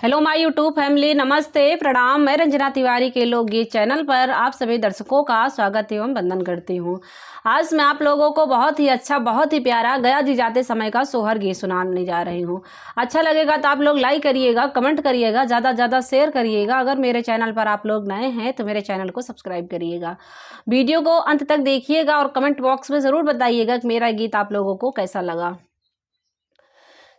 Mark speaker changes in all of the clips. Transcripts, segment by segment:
Speaker 1: Hello my YouTube family, नमस्ते प्रणाम। मैं रंजना तिवारी के लोकगीत चैनल पर आप सभी दर्शकों का स्वागत एवं वंदन करती हूँ। आज मैं आप लोगों को बहुत ही अच्छा, बहुत ही प्यारा गया जी जाते समय का सोहर गीत सुनाने जा रही हूँ। अच्छा लगेगा तो आप लोग लाइक करिएगा, कमेंट करिएगा, ज़्यादा से ज़्यादा शेयर करिएगा। अगर मेरे चैनल पर आप लोग नए हैं तो मेरे चैनल को सब्सक्राइब करिएगा। वीडियो को अंत तक देखिएगा और कमेंट बॉक्स में ज़रूर बताइएगा कि मेरा गीत आप लोगों को कैसा लगा।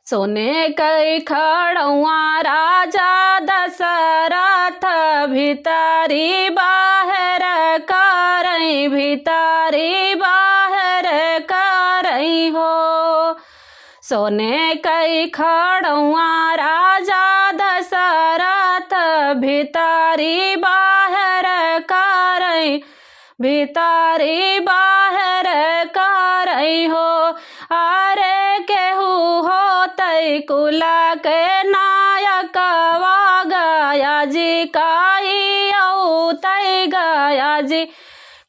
Speaker 1: सोने कई खड़ुआ राजा दशरथ भीतरी बाहर करई, भीतरी बाहर करई हो। सोने कई खड़ुआ राजा दशरथ भीतरी बाहर करई, भीतरी बाहर करई हो। अरे केहू होतई कुल के नायक वा गया जी काई औतई, गया जी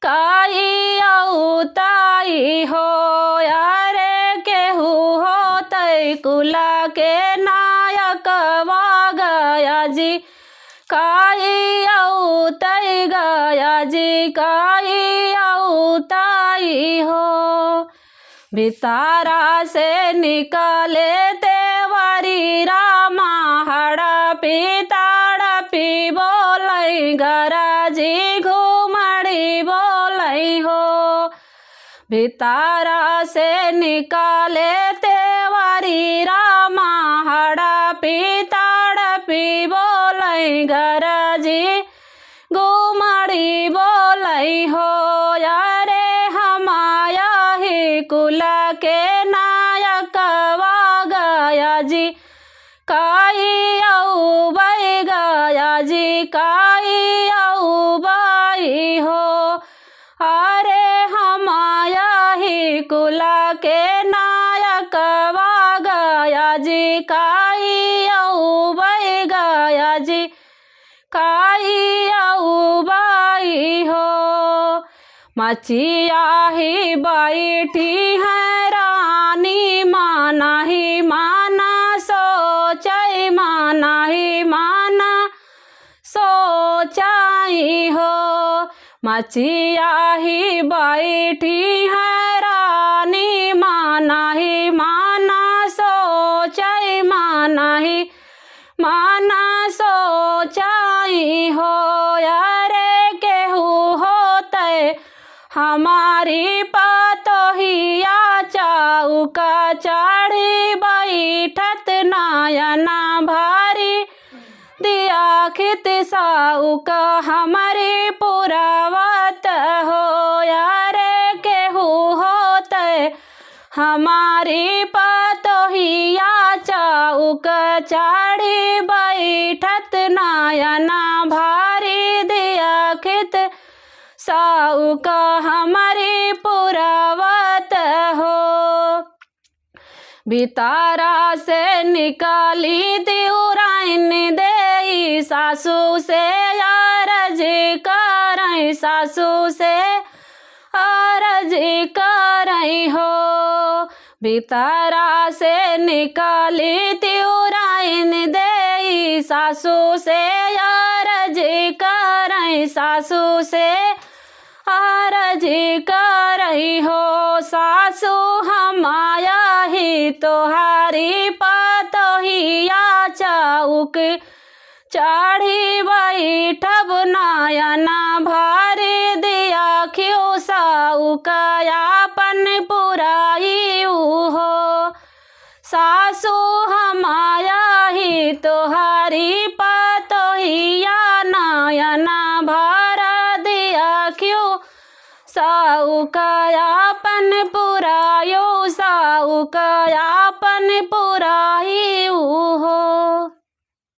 Speaker 1: काई औतई हो। अरे केहू होतई कुल के नायक वा गया जी काई औतई, गया जी काई औतई हो। भितारा से निकले तेवारी रामा हड़पी ताड़पी बोलई, गराजी घुमड़ी बोलई हो। भितारा से निकाले तेवारी रामा हड़पी ताड़पी बोलई, गराजी घुमड़ी बोलई हो। यारे हमाया ही कुल के नायक वा गया जी काई औबई, गया जी काई औबई हो। अरे हमाया ही कुल के नायक वा गया जी काई औबई, गया जी काई औबई हो। मचिया ही बैठी है रानी, माना ही माना सोचई, माना ही माना सोचई हो। मचिया ही बैठी है रानी, माना ही माना सोचई, माना ही माना सोचई हो। यारे केहू होतई हमारी पतोहिया चौका चढ़ी बैठत, नयना भारी दिया खित साउका हमारी पुरावत हो। यारे केहू होतई हमारी पतोहिया चौका चढ़ी बैठत, नयना भारी दिया खित साउका हमारी पुरावत हो। भितारा से निकाली दिउराइन देई, सासू से अरज करई, सासू से अरज करई हो। भितारा से निकाली दिउराइन देई, सासू से अरज करई, सासू से अरज करई हो। सासू हमाया ही तोहारी पतोहिया चौक चढ़ी बैठब, नयना भारी दिया खियो साउका यापन पुराई हो। सासू हमाया ही तोहारी पतोहिया, नयना भारा दिया क्यों साउका यापन पुरायो, साउका यापन पुराई हो।